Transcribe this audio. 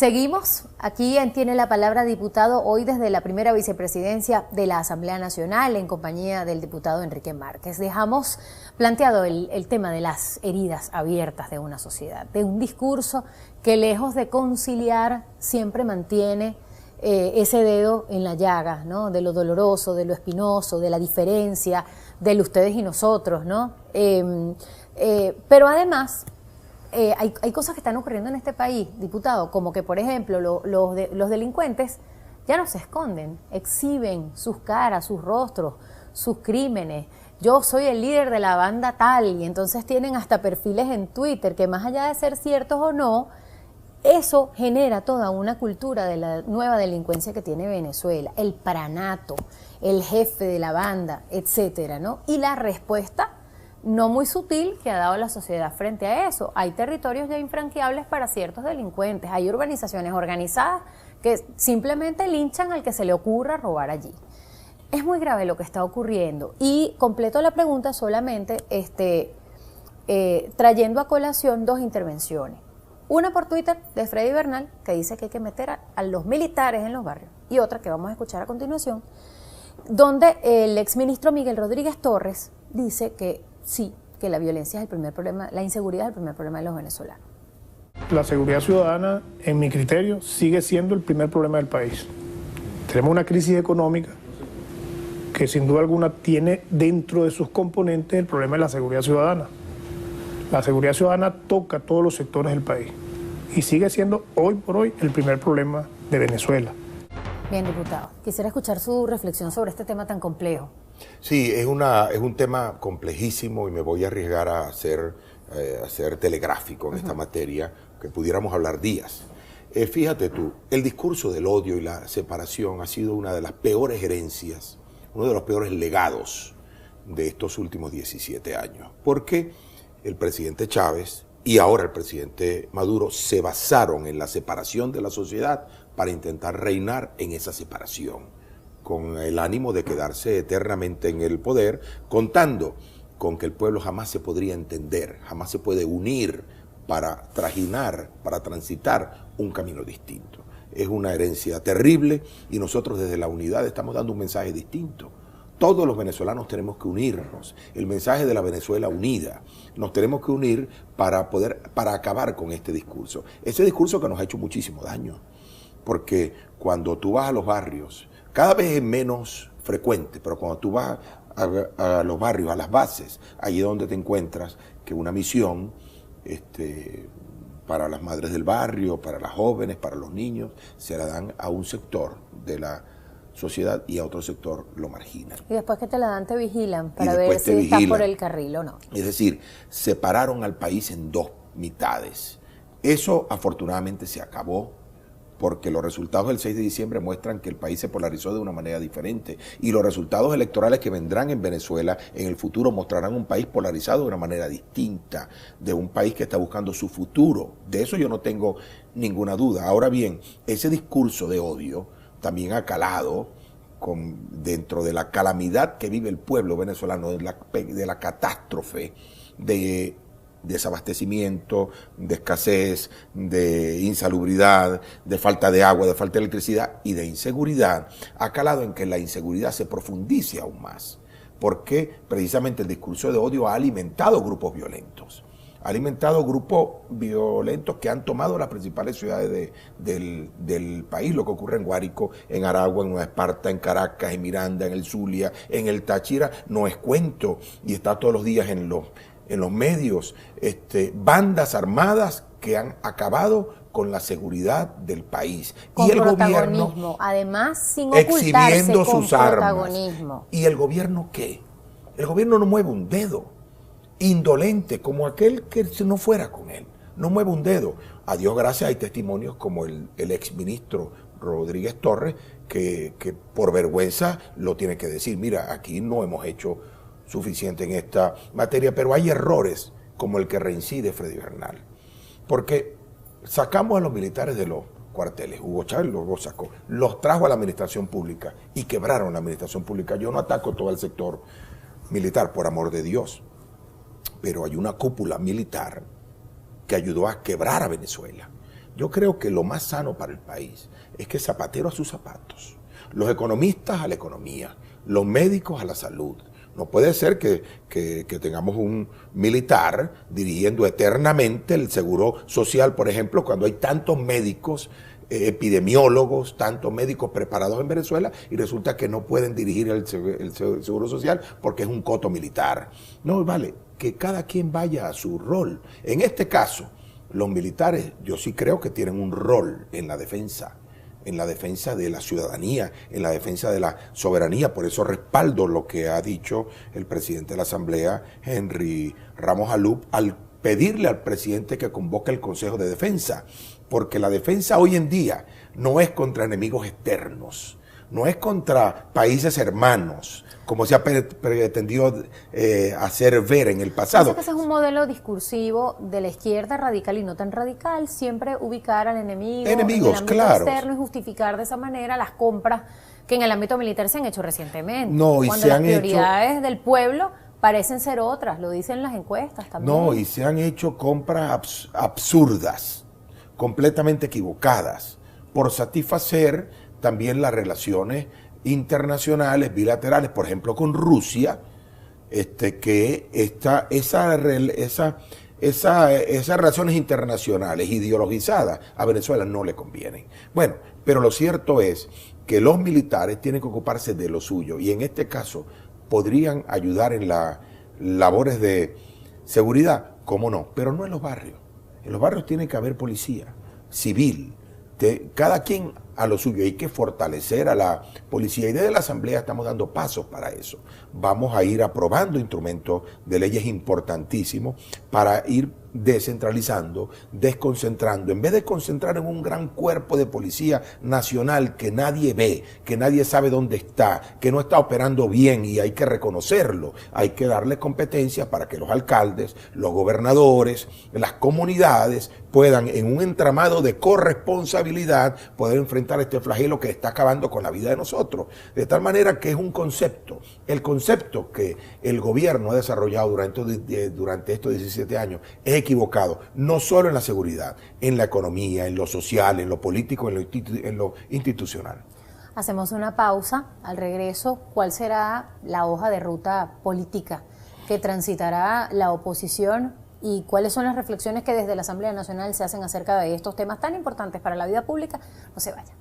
Seguimos, aquí tiene la palabra diputado hoy desde la primera vicepresidencia de la Asamblea Nacional en compañía del diputado Enrique Márquez. Dejamos planteado el tema de las heridas abiertas de una sociedad, de un discurso que lejos de conciliar siempre mantiene ese dedo en la llaga, ¿no? De lo doloroso, de lo espinoso, de la diferencia, del ustedes y nosotros, ¿no? Pero además hay cosas que están ocurriendo en este país, diputado, como que, por ejemplo, los delincuentes ya no se esconden, exhiben sus caras, sus rostros, sus crímenes. Yo soy el líder de la banda tal, y entonces tienen hasta perfiles en Twitter que, más allá de ser ciertos o no, eso genera toda una cultura de la nueva delincuencia que tiene Venezuela, el pranato, el jefe de la banda, etcétera, ¿no? Y la respuesta no muy sutil que ha dado la sociedad frente a eso. Hay territorios ya infranqueables para ciertos delincuentes, hay urbanizaciones organizadas que simplemente linchan al que se le ocurra robar allí. Es muy grave lo que está ocurriendo y completo la pregunta solamente trayendo a colación dos intervenciones. Una por Twitter de Freddy Bernal, que dice que hay que meter a los militares en los barrios, y otra que vamos a escuchar a continuación, donde el exministro Miguel Rodríguez Torres dice que sí, que la violencia es el primer problema, la inseguridad es el primer problema de los venezolanos. La seguridad ciudadana, en mi criterio, sigue siendo el primer problema del país. Tenemos una crisis económica que sin duda alguna tiene dentro de sus componentes el problema de la seguridad ciudadana. La seguridad ciudadana toca todos los sectores del país y sigue siendo hoy por hoy el primer problema de Venezuela. Bien, diputado, quisiera escuchar su reflexión sobre este tema tan complejo. Sí, es un tema complejísimo y me voy a arriesgar a ser telegráfico en esta materia, que pudiéramos hablar días. Fíjate tú, el discurso del odio y la separación ha sido una de las peores herencias, uno de los peores legados de estos últimos 17 años. Porque el presidente Chávez y ahora el presidente Maduro se basaron en la separación de la sociedad para intentar reinar en esa separación, con el ánimo de quedarse eternamente en el poder, contando con que el pueblo jamás se podría entender, jamás se puede unir para trajinar, para transitar un camino distinto. Es una herencia terrible y nosotros desde la unidad estamos dando un mensaje distinto. Todos los venezolanos tenemos que unirnos. El mensaje de la Venezuela unida. Nos tenemos que unir para acabar con este discurso. Ese discurso que nos ha hecho muchísimo daño. Porque cuando tú vas a los barrios, cada vez es menos frecuente, pero cuando tú vas a los barrios, a las bases, allí es donde te encuentras que una misión para las madres del barrio, para las jóvenes, para los niños, se la dan a un sector de la sociedad y a otro sector lo marginan. Y después que te la dan te vigilan para ver si estás por el carril o no. Es decir, separaron al país en dos mitades. Eso afortunadamente se acabó, porque los resultados del 6 de diciembre muestran que el país se polarizó de una manera diferente y los resultados electorales que vendrán en Venezuela en el futuro mostrarán un país polarizado de una manera distinta, de un país que está buscando su futuro. De eso yo no tengo ninguna duda. Ahora bien, ese discurso de odio también ha calado dentro de la calamidad que vive el pueblo venezolano, de la catástrofe, de desabastecimiento, de escasez, de insalubridad, de falta de agua, de falta de electricidad y de inseguridad, ha calado en que la inseguridad se profundice aún más, porque precisamente el discurso de odio ha alimentado grupos violentos. Ha alimentado grupos violentos que han tomado las principales ciudades del país, lo que ocurre en Guárico, en Aragua, en Nueva Esparta, en Caracas, en Miranda, en el Zulia, en el Táchira, no es cuento, y está todos los días en los medios, bandas armadas que han acabado con la seguridad del país. Con y el protagonismo, gobierno, además sin ocultarse, exhibiendo con sus armas. protagonismo. ¿Y el gobierno qué? El gobierno no mueve un dedo. Indolente, como aquel que no fuera con él, no mueve un dedo. A Dios gracias hay testimonios como el exministro Rodríguez Torres que por vergüenza lo tiene que decir. Mira, aquí no hemos hecho suficiente en esta materia, pero hay errores como el que reincide Freddy Bernal. Porque sacamos a los militares de los cuarteles, Hugo Chávez los sacó, los trajo a la administración pública y quebraron la administración pública. Yo no ataco todo el sector militar, por amor de Dios, pero hay una cúpula militar que ayudó a quebrar a Venezuela. Yo creo que lo más sano para el país es que zapatero a sus zapatos, los economistas a la economía, los médicos a la salud. No puede ser que tengamos un militar dirigiendo eternamente el seguro social, por ejemplo, cuando hay tantos médicos, epidemiólogos, tantos médicos preparados en Venezuela y resulta que no pueden dirigir el seguro social porque es un coto militar. No, vale, que cada quien vaya a su rol. En este caso, los militares, yo sí creo que tienen un rol en la defensa de la ciudadanía, en la defensa de la soberanía. Por eso respaldo lo que ha dicho el presidente de la Asamblea, Henry Ramos Alup, al pedirle al presidente que convoque el Consejo de Defensa, porque la defensa hoy en día no es contra enemigos externos, no es contra países hermanos, como se ha pretendido hacer ver en el pasado. Que ese es un modelo discursivo de la izquierda radical y no tan radical, siempre ubicar al enemigo en el ámbito externo y justificar de esa manera las compras que en el ámbito militar se han hecho recientemente. No, y cuando las prioridades del pueblo parecen ser otras, lo dicen las encuestas también. No, y se han hecho compras absurdas, completamente equivocadas, por satisfacer también las relaciones internacionales, bilaterales, por ejemplo con Rusia, que esas relaciones internacionales ideologizadas a Venezuela no le convienen. Bueno, pero lo cierto es que los militares tienen que ocuparse de lo suyo y en este caso podrían ayudar en las labores de seguridad, cómo no, pero no en los barrios. En los barrios tiene que haber policía civil, cada quien a lo suyo. Hay que fortalecer a la policía y desde la Asamblea estamos dando pasos para eso. Vamos a ir aprobando instrumentos de leyes importantísimos para ir descentralizando, desconcentrando. En vez de concentrar en un gran cuerpo de policía nacional que nadie ve, que nadie sabe dónde está, que no está operando bien y hay que reconocerlo, hay que darle competencia para que los alcaldes, los gobernadores, las comunidades puedan en un entramado de corresponsabilidad poder enfrentar este flagelo que está acabando con la vida de nosotros. De tal manera que es un concepto, el concepto que el gobierno ha desarrollado durante estos 17 años es equivocado, no solo en la seguridad, en la economía, en lo social, en lo político, en lo institucional. Hacemos una pausa. Al regreso, ¿cuál será la hoja de ruta política que transitará la oposición y cuáles son las reflexiones que desde la Asamblea Nacional se hacen acerca de estos temas tan importantes para la vida pública? No se vayan.